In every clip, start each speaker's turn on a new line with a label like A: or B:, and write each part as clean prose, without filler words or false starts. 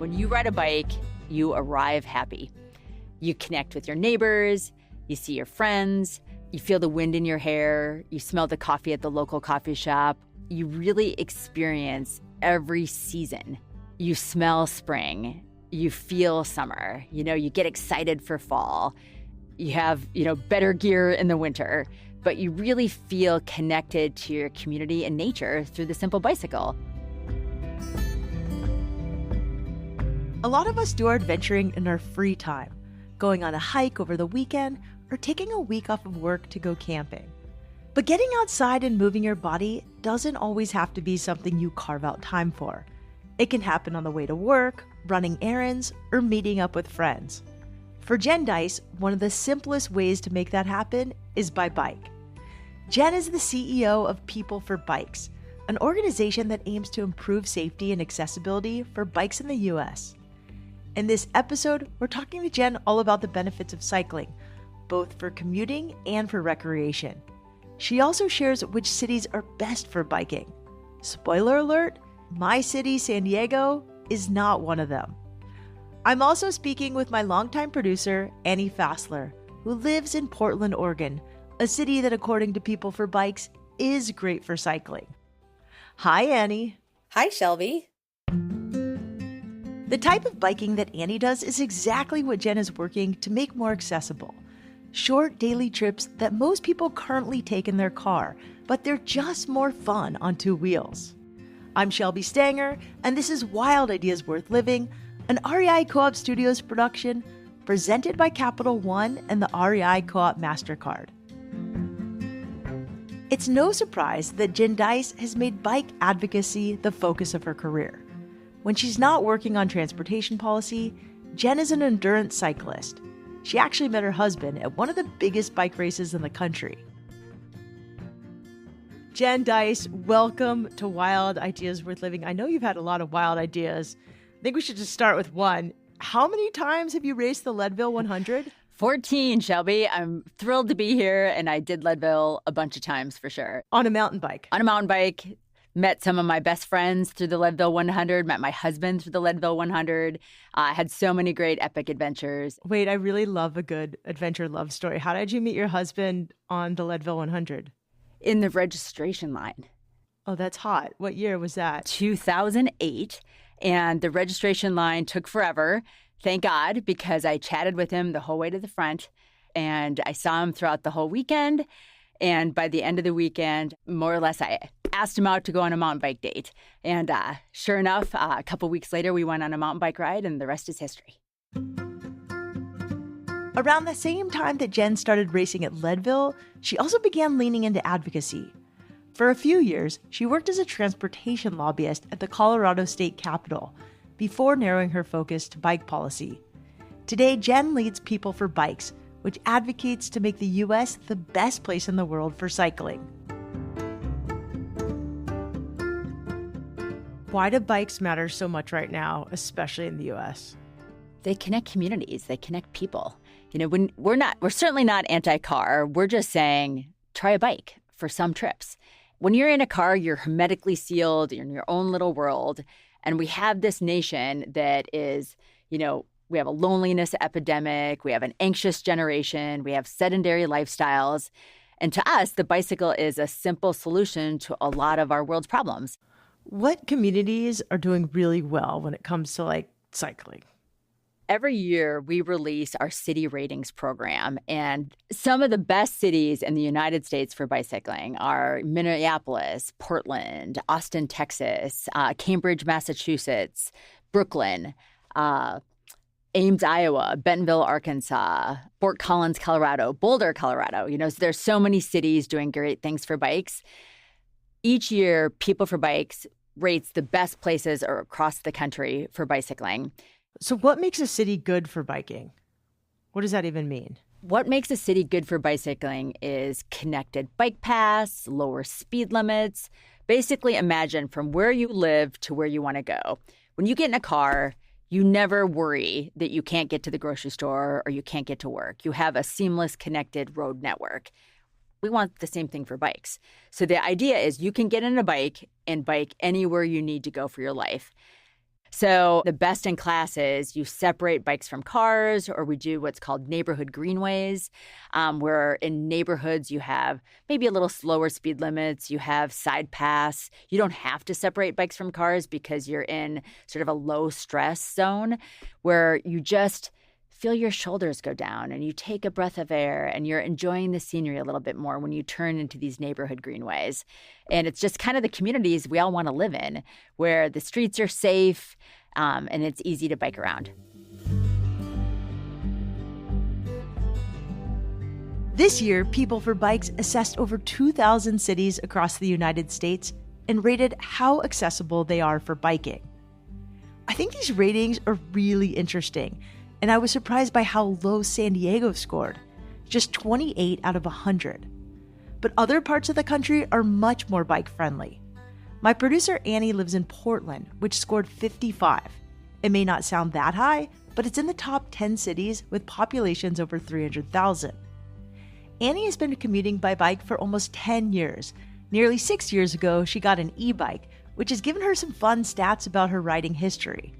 A: When you ride a bike, you arrive happy. You connect with your neighbors, you see your friends, you feel the wind in your hair, you smell the coffee at the local coffee shop. You really experience every season. You smell spring, you feel summer, you get excited for fall. You have, better gear in the winter, but you really feel connected to your community and nature through the simple bicycle.
B: A lot of us do our adventuring in our free time, going on a hike over the weekend or taking a week off of work to go camping. But getting outside and moving your body doesn't always have to be something you carve out time for. It can happen on the way to work, running errands, or meeting up with friends. For Jenn Dice, one of the simplest ways to make that happen is by bike. Jenn is the CEO of PeopleForBikes, an organization that aims to improve safety and accessibility for bikes in the U.S. In this episode, we're talking to Jenn all about the benefits of cycling, both for commuting and for recreation. She also shares which cities are best for biking. Spoiler alert, my city, San Diego, is not one of them. I'm also speaking with my longtime producer, Annie Fassler, who lives in Portland, Oregon, a city that, according to PeopleForBikes, is great for cycling. Hi, Annie.
C: Hi, Shelby.
B: The type of biking that Annie does is exactly what Jenn is working to make more accessible. Short daily trips that most people currently take in their car, but they're just more fun on two wheels. I'm Shelby Stanger, and this is Wild Ideas Worth Living, an REI Co-op Studios production presented by Capital One and the REI Co-op MasterCard. It's no surprise that Jenn Dice has made bike advocacy the focus of her career. When she's not working on transportation policy, Jenn is an endurance cyclist. She actually met her husband at one of the biggest bike races in the country. Jenn Dice, welcome to Wild Ideas Worth Living. I know you've had a lot of wild ideas. I think we should just start with one. How many times have you raced the Leadville 100?
A: 14, Shelby. I'm thrilled to be here, and I did Leadville a bunch of times for sure.
B: On a mountain bike?
A: On a mountain bike. Met some of my best friends through the Leadville 100, met my husband through the Leadville 100. Had so many great epic adventures.
B: Wait, I really love a good adventure love story. How did you meet your husband on the Leadville 100?
A: In the registration line.
B: Oh, that's hot. What year was that?
A: 2008. And the registration line took forever. Thank God, because I chatted with him the whole way to the front. And I saw him throughout the whole weekend. And by the end of the weekend, more or less, I asked him out to go on a mountain bike date. And sure enough, a couple weeks later, we went on a mountain bike ride, and the rest is history.
B: Around the same time that Jenn started racing at Leadville, she also began leaning into advocacy. For a few years, she worked as a transportation lobbyist at the Colorado State Capitol before narrowing her focus to bike policy. Today, Jenn leads PeopleForBikes, which advocates to make the U.S. the best place in the world for cycling. Why do bikes matter so much right now, especially in the U.S.?
A: They connect communities. They connect people. We're certainly not anti-car. We're just saying, try a bike for some trips. When you're in a car, you're hermetically sealed. You're in your own little world. And we have this nation that is, we have a loneliness epidemic. We have an anxious generation. We have sedentary lifestyles. And to us, the bicycle is a simple solution to a lot of our world's problems.
B: What communities are doing really well when it comes to cycling?
A: Every year, we release our city ratings program, and some of the best cities in the United States for bicycling are Minneapolis, Portland, Austin, Texas, Cambridge, Massachusetts, Brooklyn, Ames, Iowa, Bentonville, Arkansas, Fort Collins, Colorado, Boulder, Colorado. There's so many cities doing great things for bikes. Each year, PeopleForBikes rates the best places across the country for bicycling.
B: So what makes a city good for biking? What does that even mean?
A: What makes a city good for bicycling is connected bike paths, lower speed limits. Basically, imagine from where you live to where you want to go. When you get in a car, you never worry that you can't get to the grocery store or you can't get to work. You have a seamless, connected road network. We want the same thing for bikes. So the idea is you can get in a bike and bike anywhere you need to go for your life. So the best in class is you separate bikes from cars, or we do what's called neighborhood greenways, where in neighborhoods you have maybe a little slower speed limits, you have side paths. You don't have to separate bikes from cars because you're in sort of a low stress zone where you just feel your shoulders go down and you take a breath of air and you're enjoying the scenery a little bit more when you turn into these neighborhood greenways. And it's just kind of the communities we all want to live in, where the streets are safe and it's easy to bike around.
B: This year, People4Bikes assessed over 2,000 cities across the United States and rated how accessible they are for biking. I think these ratings are really interesting, and I was surprised by how low San Diego scored, just 28 out of 100. But other parts of the country are much more bike-friendly. My producer Annie lives in Portland, which scored 55. It may not sound that high, but it's in the top 10 cities with populations over 300,000. Annie has been commuting by bike for almost 10 years. Nearly 6 years ago, she got an e-bike, which has given her some fun stats about her riding history.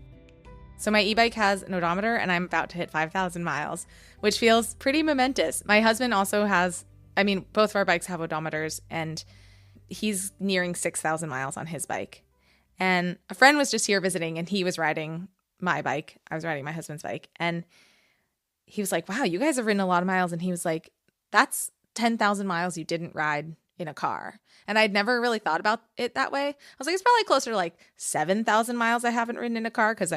C: So my e-bike has an odometer, and I'm about to hit 5,000 miles, which feels pretty momentous. My husband also has, both of our bikes have odometers, and he's nearing 6,000 miles on his bike. And a friend was just here visiting, and he was riding my bike. I was riding my husband's bike. And he was like, wow, you guys have ridden a lot of miles. And he was like, that's 10,000 miles you didn't ride in a car. And I'd never really thought about it that way. I was like, it's probably closer to like 7,000 miles I haven't ridden in a car because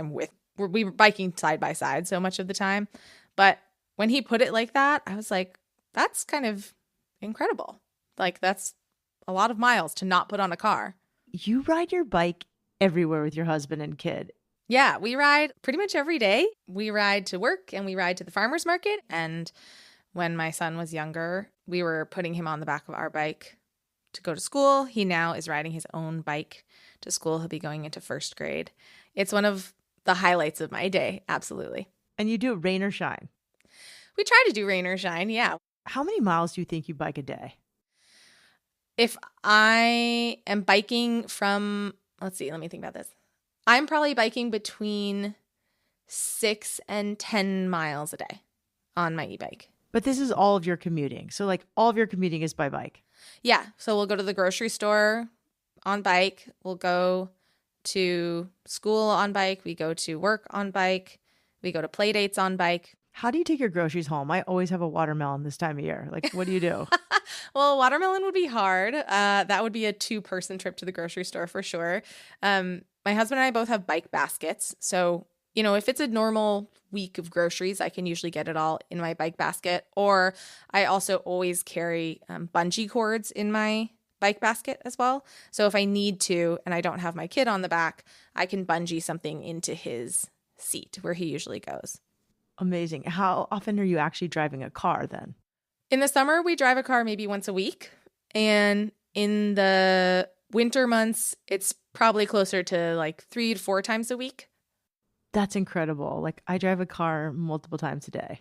C: we were biking side by side so much of the time. But when he put it like that, I was like, that's kind of incredible. Like, that's a lot of miles to not put on a car.
B: You ride your bike everywhere with your husband and kid.
C: Yeah, we ride pretty much every day. We ride to work and we ride to the farmer's market. And when my son was younger, we were putting him on the back of our bike to go to school. He now is riding his own bike to school. He'll be going into first grade. It's one of the highlights of my day. Absolutely.
B: And you do it rain or shine?
C: We try to do rain or shine. Yeah.
B: How many miles do you think you bike a day?
C: If I am biking from, let me think about this. I'm probably biking between 6 and 10 miles a day on my e-bike.
B: But this is all of your commuting. So like all of your commuting is by bike.
C: Yeah. So we'll go to the grocery store on bike. We'll go to school on bike. We go to work on bike. We go to play dates on bike.
B: How do you take your groceries home? I always have a watermelon this time of year. Like, what do you do?
C: Well, watermelon would be hard. That would be a 2-person trip to the grocery store for sure. My husband and I both have bike baskets. So, if it's a normal week of groceries, I can usually get it all in my bike basket. Or I also always carry bungee cords in my bike basket as well. So if I need to, and I don't have my kid on the back, I can bungee something into his seat where he usually goes.
B: Amazing. How often are you actually driving a car then?
C: In the summer, we drive a car maybe once a week. And in the winter months, it's probably closer to like 3 to 4 times a week.
B: That's incredible. Like, I drive a car multiple times a day.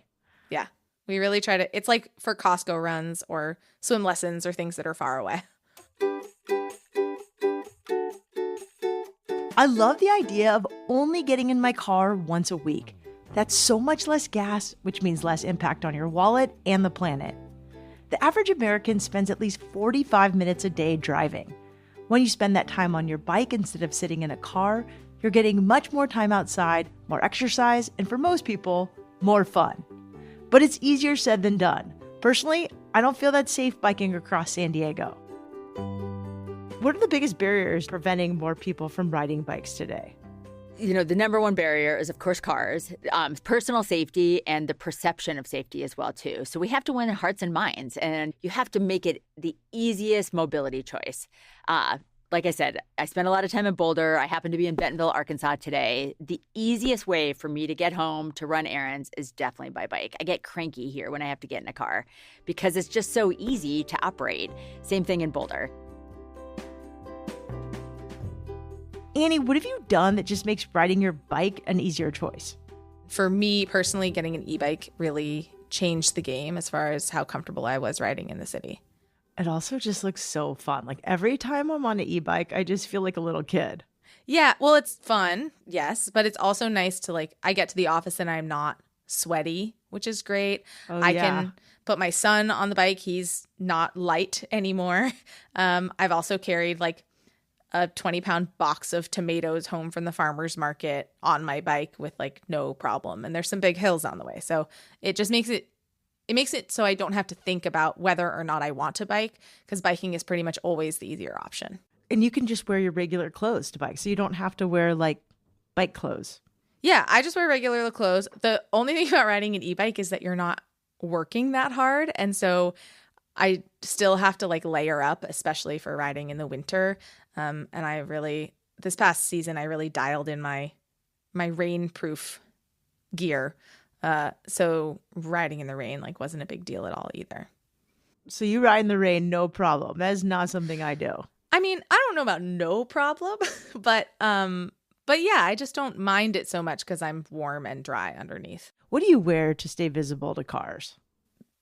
C: Yeah. We really try to, it's like for Costco runs or swim lessons or things that are far away.
B: I love the idea of only getting in my car once a week. That's so much less gas, which means less impact on your wallet and the planet. The average American spends at least 45 minutes a day driving. When you spend that time on your bike instead of sitting in a car, you're getting much more time outside, more exercise, and for most people, more fun. But it's easier said than done. Personally, I don't feel that safe biking across San Diego. What are the biggest barriers preventing more people from riding bikes today?
A: The number one barrier is, of course, cars, personal safety, and the perception of safety as well, too. So we have to win hearts and minds, and you have to make it the easiest mobility choice. Like I said, I spent a lot of time in Boulder. I happen to be in Bentonville, Arkansas today. The easiest way for me to get home, to run errands, is definitely by bike. I get cranky here when I have to get in a car because it's just so easy to operate. Same thing in Boulder.
B: Annie, what have you done that just makes riding your bike an easier choice?
C: For me personally, getting an e-bike really changed the game as far as how comfortable I was riding in the city.
B: It also just looks so fun. Like every time I'm on an e-bike, I just feel like a little kid.
C: Yeah, well, it's fun, yes, but it's also nice to like, I get to the office and I'm not sweaty, which is great.
B: Oh,
C: I
B: yeah.
C: can put my son on the bike. He's not light anymore. I've also carried like a 20-pound box of tomatoes home from the farmer's market on my bike with like no problem. And there's some big hills on the way. So it just makes it so I don't have to think about whether or not I want to bike, because biking is pretty much always the easier option.
B: And you can just wear your regular clothes to bike. So you don't have to wear like bike clothes.
C: Yeah, I just wear regular clothes. The only thing about riding an e-bike is that you're not working that hard. And so I still have to like layer up, especially for riding in the winter. And this past season, I really dialed in my rainproof gear. So riding in the rain like wasn't a big deal at all either.
B: So you ride in the rain, no problem. That is not something I do.
C: I mean, I don't know about no problem, but yeah, I just don't mind it so much because I'm warm and dry underneath.
B: What do you wear to stay visible to cars?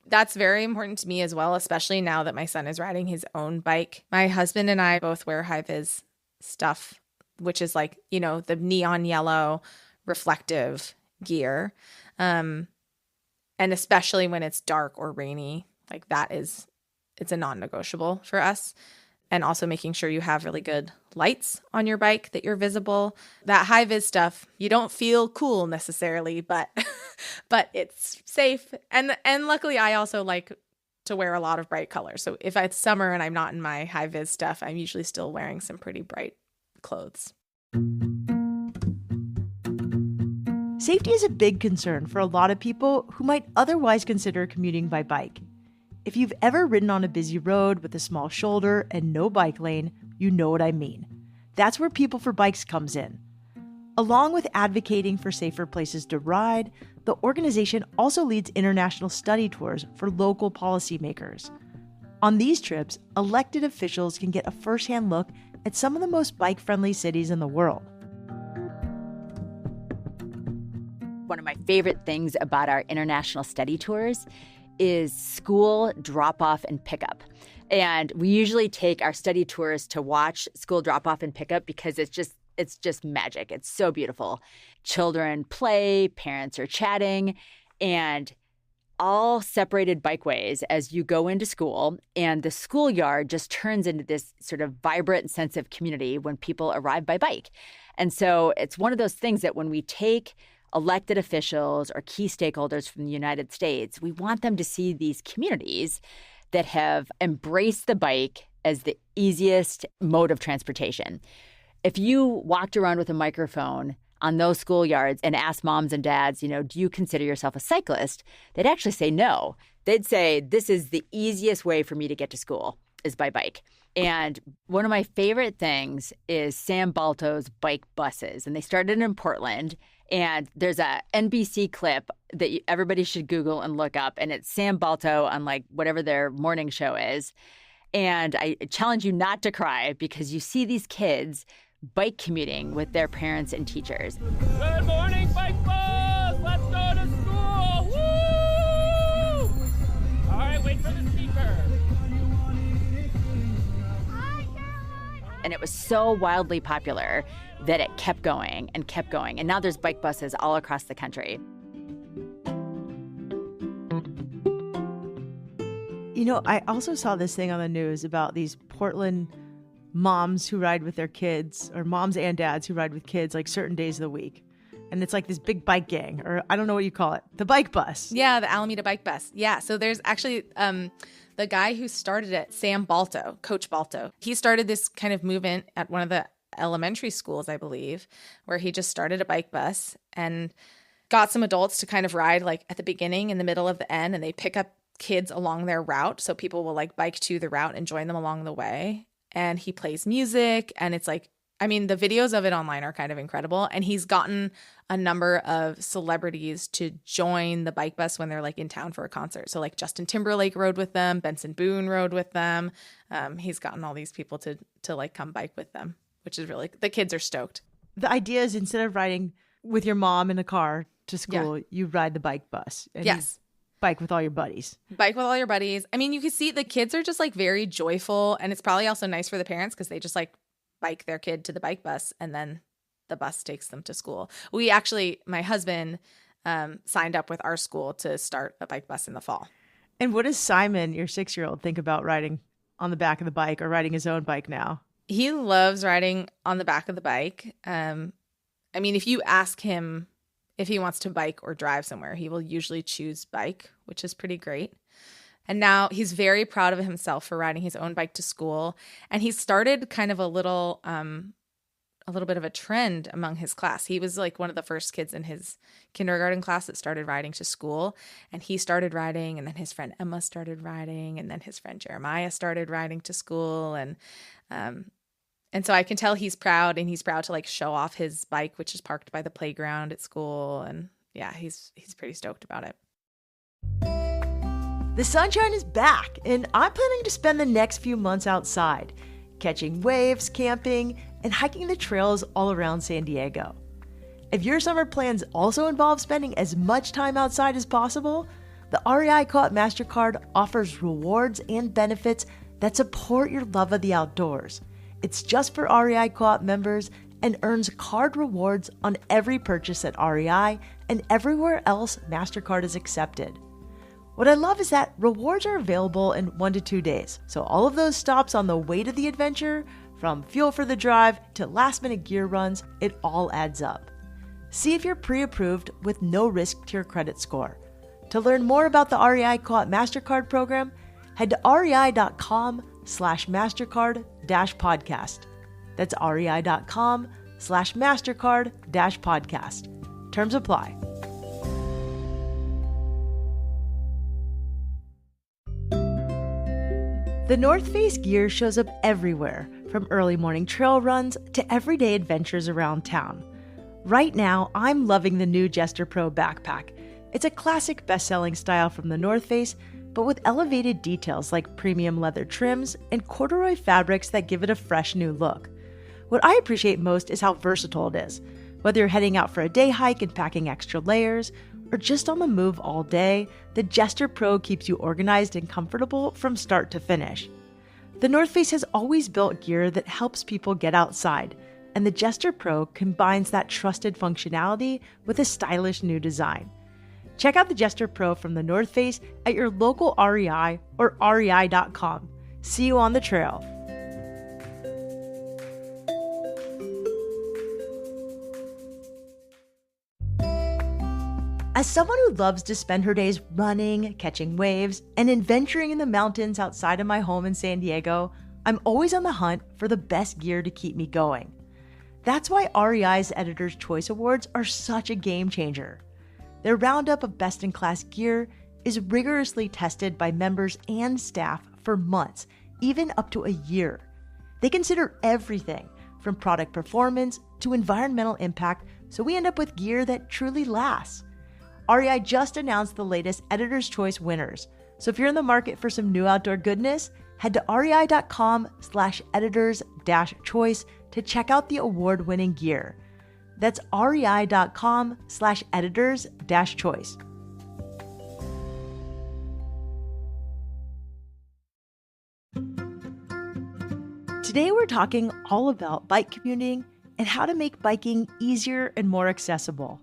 C: That's very important to me as well, especially now that my son is riding his own bike. My husband and I both wear high-vis stuff, which is like, the neon yellow reflective gear. And especially when it's dark or rainy, like it's a non-negotiable for us. And also making sure you have really good lights on your bike, that you're visible. That high vis stuff, you don't feel cool necessarily, but it's safe. And luckily I also like to wear a lot of bright colors. So if it's summer and I'm not in my high vis stuff, I'm usually still wearing some pretty bright clothes.
B: Safety is a big concern for a lot of people who might otherwise consider commuting by bike. If you've ever ridden on a busy road with a small shoulder and no bike lane, you know what I mean. That's where PeopleForBikes comes in. Along with advocating for safer places to ride, the organization also leads international study tours for local policymakers. On these trips, elected officials can get a firsthand look at some of the most bike-friendly cities in the world.
A: One of my favorite things about our international study tours is school drop-off and pickup. And we usually take our study tours to watch school drop-off and pickup because it's just magic. It's so beautiful. Children play, parents are chatting, and all separated bikeways as you go into school. And the schoolyard just turns into this sort of vibrant sense of community when people arrive by bike. And so it's one of those things that when we take elected officials or key stakeholders from the United States, we want them to see these communities that have embraced the bike as the easiest mode of transportation. If you walked around with a microphone on those schoolyards and asked moms and dads, do you consider yourself a cyclist? They'd actually say no. They'd say, this is the easiest way for me to get to school is by bike. And one of my favorite things is Sam Balto's bike buses. And they started in Portland. And there's a NBC clip that everybody should Google and look up. And it's Sam Balto on like whatever their morning show is. And I challenge you not to cry because you see these kids bike commuting with their parents and teachers.
D: Good morning, bike bus! Let's go to school! Woo! All right, wait for the speaker.
A: And it was so wildly popular that it kept going and kept going. And now there's bike buses all across the country.
B: I also saw this thing on the news about these Portland moms who ride with their kids, or moms and dads who ride with kids like certain days of the week. And it's like this big bike gang, or I don't know what you call it, the bike bus.
C: Yeah, the Alameda bike bus. Yeah, so there's actually the guy who started it, Sam Balto, Coach Balto. He started this kind of movement at one of the elementary schools, I believe, where he just started a bike bus and got some adults to kind of ride like at the beginning, in the middle, of the end, and they pick up kids along their route. So people will like bike to the route and join them along the way. And he plays music, and it's like, I mean, the videos of it online are kind of incredible. And he's gotten a number of celebrities to join the bike bus when they're like in town for a concert. So like Justin Timberlake rode with them, Benson Boone rode with them. He's gotten all these people to like come bike with them, which is really, the kids are stoked.
B: The idea is instead of riding with your mom in a car to school, you ride the bike bus. And
C: yes.
B: Bike with all your buddies.
C: Bike with all your buddies. I mean, you can see the kids are just like very joyful, and it's probably also nice for the parents because they just like bike their kid to the bike bus, and then the bus takes them to school. We actually, my husband signed up with our school to start a bike bus in the fall.
B: And what does Simon, your 6-year-old, think about riding on the back of the bike or riding his own bike now?
C: He loves riding on the back of the bike. I mean, if you ask him if he wants to bike or drive somewhere, he will usually choose bike, which is pretty great. And now he's very proud of himself for riding his own bike to school. And he started kind of a little bit of a trend among his class. He was like one of the first kids in his kindergarten class that started riding to school. And he started riding, and then his friend Emma started riding, and then his friend Jeremiah started riding to school. And so I can tell he's proud, and he's proud to like show off his bike, which is parked by the playground at school. And yeah, he's pretty stoked about it.
B: The sunshine is back, and I'm planning to spend the next few months outside, catching waves, camping, and hiking the trails all around San Diego. If your summer plans also involve spending as much time outside as possible, the REI Co-op MasterCard offers rewards and benefits that support your love of the outdoors. It's just for REI Co-op members and earns card rewards on every purchase at REI and everywhere else MasterCard is accepted. What I love is that rewards are available in 1 to 2 days, so all of those stops on the way to the adventure, from fuel for the drive to last-minute gear runs, it all adds up. See if you're pre-approved with no risk to your credit score. To learn more about the REI Co-op MasterCard program, head to rei.com/MasterCard-podcast. That's rei.com/MasterCard-podcast. Terms apply. The North Face gear shows up everywhere, from early morning trail runs to everyday adventures around town. Right now, I'm loving the new Jester Pro backpack. It's a classic best-selling style from the North Face, but with elevated details like premium leather trims and corduroy fabrics that give it a fresh new look. What I appreciate most is how versatile it is. Whether you're heading out for a day hike and packing extra layers, or just on the move all day, the Jester Pro keeps you organized and comfortable from start to finish. The North Face has always built gear that helps people get outside, and the Jester Pro combines that trusted functionality with a stylish new design. Check out the Jester Pro from the North Face at your local REI or rei.com. See you on the trail. As someone who loves to spend her days running, catching waves, and adventuring in the mountains outside of my home in San Diego, I'm always on the hunt for the best gear to keep me going. That's why REI's Editor's Choice Awards are such a game changer. Their roundup of best-in-class gear is rigorously tested by members and staff for months, even up to a year. They consider everything from product performance to environmental impact, so we end up with gear that truly lasts. REI just announced the latest Editor's Choice winners. So if you're in the market for some new outdoor goodness, head to rei.com/editors-choice to check out the award-winning gear. That's rei.com/editors-choice. Today we're talking all about bike commuting and how to make biking easier and more accessible.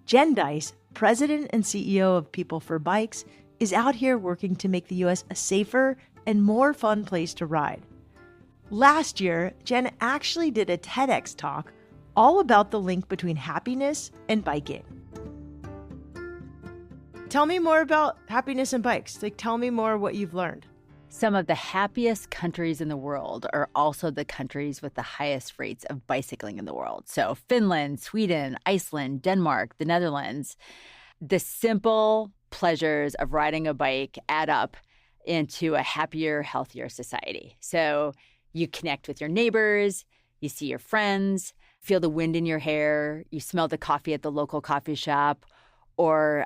B: Jenn Dice, President and CEO of PeopleForBikes, is out here working to make the U.S. a safer and more fun place to ride. Last year, Jenn actually did a TEDx talk all about the link between happiness and biking. Tell me more about happiness and bikes. Tell me more what you've learned.
A: Some of the happiest countries in the world are also the countries with the highest rates of bicycling in the world. So Finland, Sweden, Iceland, Denmark, the Netherlands. The simple pleasures of riding a bike add up into a happier, healthier society. So you connect with your neighbors, you see your friends, feel the wind in your hair, you smell the coffee at the local coffee shop, or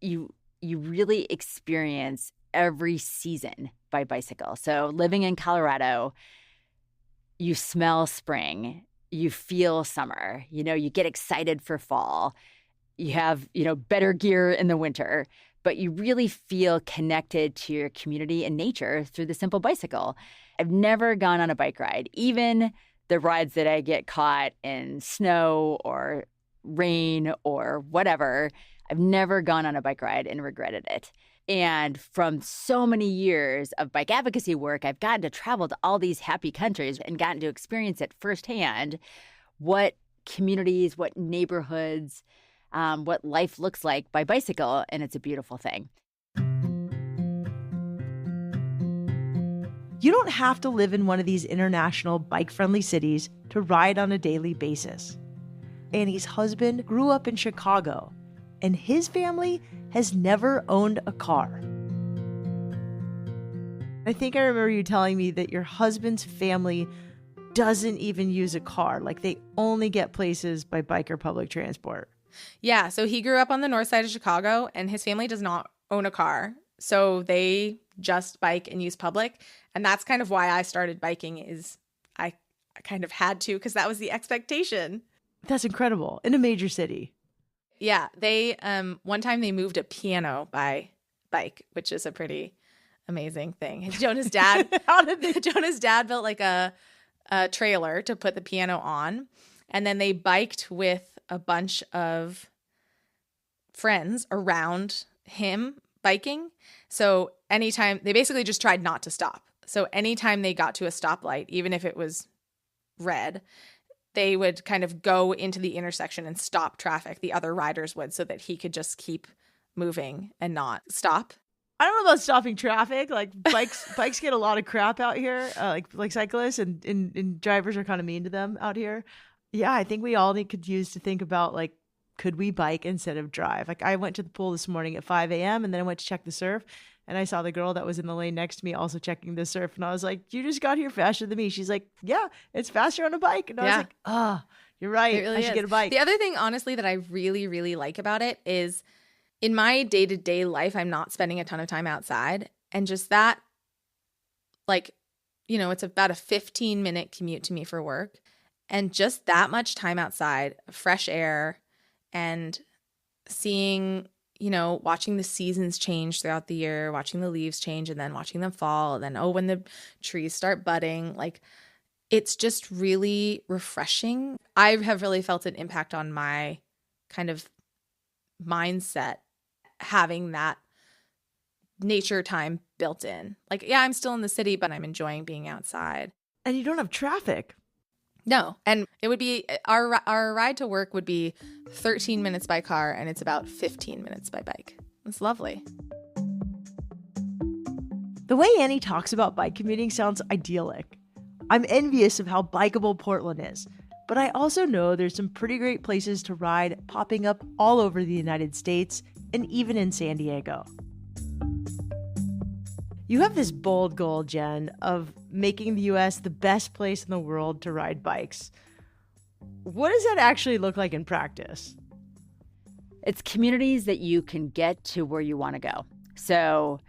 A: you really experience every season by bicycle. So living in Colorado, you smell spring, you feel summer, you get excited for fall, you have, better gear in the winter, but you really feel connected to your community and nature through the simple bicycle. I've never gone on a bike ride, even the rides that I get caught in snow or rain or whatever. I've never gone on a bike ride and regretted it. And from so many years of bike advocacy work, I've gotten to travel to all these happy countries and gotten to experience it firsthand, what communities, what neighborhoods, what life looks like by bicycle. And it's a beautiful thing.
B: You don't have to live in one of these international bike-friendly cities to ride on a daily basis. Annie's husband grew up in Chicago, and his family has never owned a car. I think I remember you telling me that your husband's family doesn't even use a car. Like, they only get places by bike or public transport.
C: Yeah, so he grew up on the north side of Chicago, and his family does not own a car. So they just bike and use public. And that's kind of why I started biking, is I kind of had to, because that was the expectation.
B: That's incredible. In a major city.
C: Yeah, they one time they moved a piano by bike, which is a pretty amazing thing. Jonah's dad Jonah's dad built like a trailer to put the piano on, and then they biked with a bunch of friends around him biking. So anytime they basically just tried not to stop. So anytime they got to a stoplight, even if it was red, they would kind of go into the intersection and stop traffic. The other riders would, so that he could just keep moving and not stop.
B: I don't know about stopping traffic. Like, bikes get a lot of crap out here, like cyclists, and drivers are kind of mean to them out here. Yeah, I think we all could use to think about, like, could we bike instead of drive? Like, I went to the pool this morning at 5 a.m. and then I went to check the surf, and I saw the girl that was in the lane next to me also checking the surf. And I was like, you just got here faster than me. She's like, yeah, it's faster on a bike. And I was like, you're right.
C: It really
B: I should get a bike.
C: The other thing, honestly, that I really, really like about it is, in my day-to-day life, I'm not spending a ton of time outside. And just that, like, you know, it's about a 15-minute commute to me for work. And just that much time outside, fresh air, and seeing, you know, watching the seasons change throughout the year, watching the leaves change, and then watching them fall, and then, when the trees start budding, like, it's just really refreshing. I have really felt an impact on my kind of mindset, having that nature time built in. Like, yeah, I'm still in the city, but I'm enjoying being outside.
B: And you don't have traffic.
C: No. And it would be, our ride to work would be 13 minutes by car, and it's about 15 minutes by bike. It's lovely.
B: The way Annie talks about bike commuting sounds idyllic. I'm envious of how bikeable Portland is, but I also know there's some pretty great places to ride popping up all over the United States and even in San Diego. You have this bold goal, Jen, of making the U.S. the best place in the world to ride bikes. What does that actually look like in practice?
A: It's communities that you can get to where you want to go. So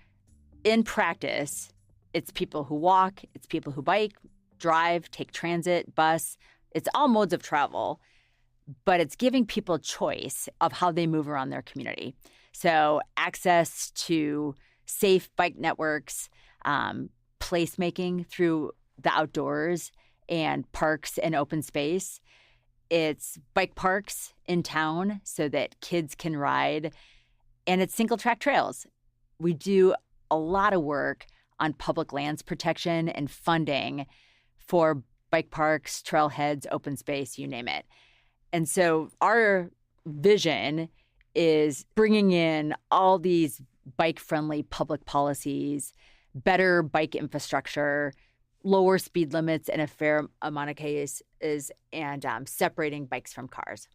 A: in practice, it's people who walk, it's people who bike, drive, take transit, bus. It's all modes of travel, but it's giving people choice of how they move around their community. So access to safe bike networks, placemaking through the outdoors and parks and open space. It's bike parks in town so that kids can ride, and it's single track trails. We do a lot of work on public lands protection and funding for bike parks, trailheads, open space, you name it. And so our vision is bringing in all these bike-friendly public policies, better bike infrastructure, lower speed limits in a fair amount of cases, and separating bikes from cars.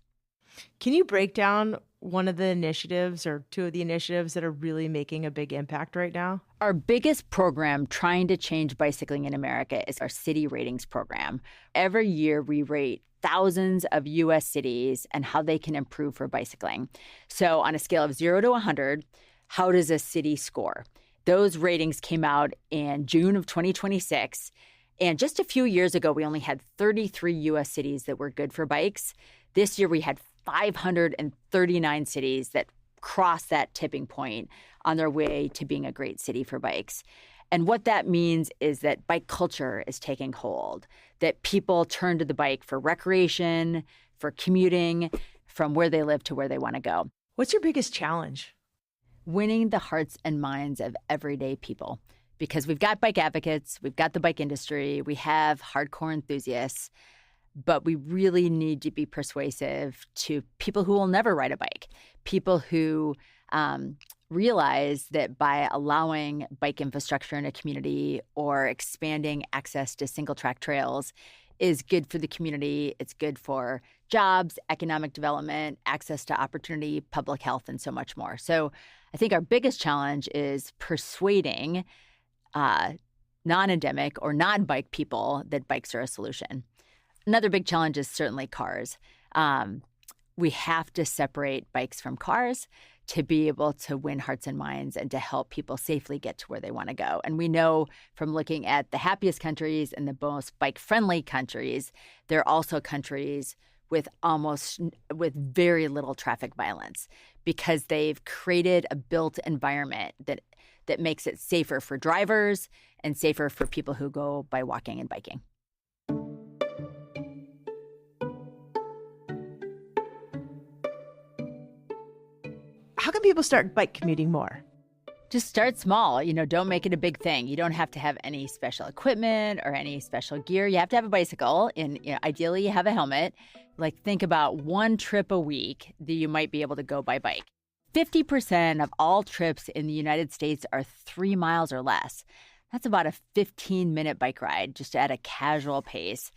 B: Can you break down one of the initiatives or two of the initiatives that are really making a big impact right now?
A: Our biggest program trying to change bicycling in America is our city ratings program. Every year we rate thousands of U.S. cities and how they can improve for bicycling. So on a scale of 0 to 100, how does a city score? Those ratings came out in June of 2026. And just a few years ago, we only had 33 U.S. cities that were good for bikes. This year, we had 539 cities that crossed that tipping point on their way to being a great city for bikes. And what that means is that bike culture is taking hold, that people turn to the bike for recreation, for commuting, from where they live to where they want to go.
B: What's your biggest challenge?
A: Winning the hearts and minds of everyday people. Because we've got bike advocates, we've got the bike industry, we have hardcore enthusiasts, but we really need to be persuasive to people who will never ride a bike, people who realize that by allowing bike infrastructure in a community or expanding access to single track trails is good for the community. It's good for jobs, economic development, access to opportunity, public health, and so much more. So I think our biggest challenge is persuading non-endemic or non-bike people that bikes are a solution. Another big challenge is certainly cars. We have to separate bikes from cars to be able to win hearts and minds and to help people safely get to where they want to go. And we know from looking at the happiest countries and the most bike-friendly countries, there are also countries with very little traffic violence because they've created a built environment that makes it safer for drivers and safer for people who go by walking and biking.
B: How can people start bike commuting more?
A: Just start small. Don't make it a big thing. You don't have to have any special equipment or any special gear. You have to have a bicycle, and ideally you have a helmet. Think about one trip a week that you might be able to go by bike. 50% of all trips in the United States are 3 miles or less. That's about a 15-minute bike ride, just at a casual pace.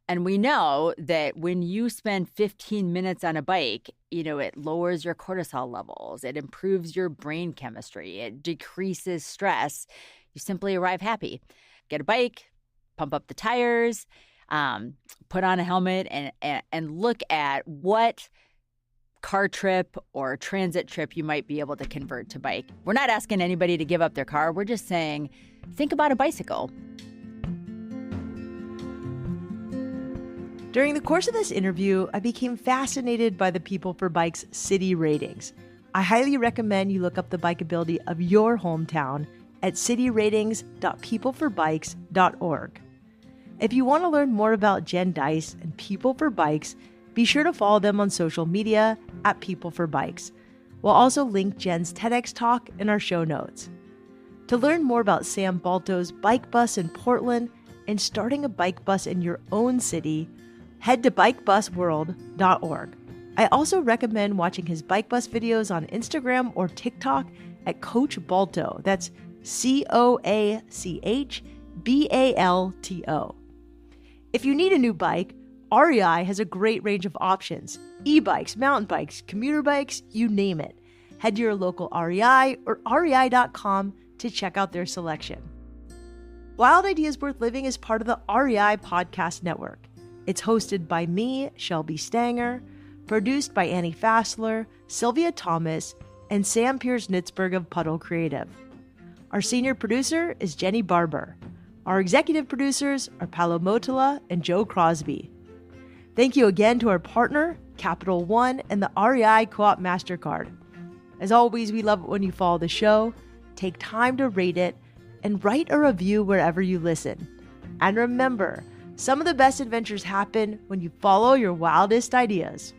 A: And we know that when you spend 15 minutes on a bike, it lowers your cortisol levels. It improves your brain chemistry. It decreases stress. You simply arrive happy. Get a bike, pump up the tires, put on a helmet, and look at what car trip or transit trip you might be able to convert to bike. We're not asking anybody to give up their car. We're just saying, think about a bicycle.
B: During the course of this interview, I became fascinated by the PeopleForBikes city ratings. I highly recommend you look up the bikeability of your hometown at cityratings.peopleforbikes.org. If you want to learn more about Jenn Dice and PeopleForBikes, be sure to follow them on social media at PeopleForBikes. We'll also link Jenn's TEDx talk in our show notes. To learn more about Sam Balto's bike bus in Portland and starting a bike bus in your own city, head to bikebusworld.org. I also recommend watching his bike bus videos on Instagram or TikTok at Coach Balto. That's CoachBalto. If you need a new bike, REI has a great range of options. E-bikes, mountain bikes, commuter bikes, you name it. Head to your local REI or rei.com to check out their selection. Wild Ideas Worth Living is part of the REI Podcast Network. It's hosted by me, Shelby Stanger, produced by Annie Fassler, Sylvia Thomas, and Sam Piers-Nitzberg of Puddle Creative. Our senior producer is Jenny Barber. Our executive producers are Paolo Motola and Joe Crosby. Thank you again to our partner, Capital One, and the REI Co-op MasterCard. As always, we love it when you follow the show, take time to rate it, and write a review wherever you listen. And remember, some of the best adventures happen when you follow your wildest ideas.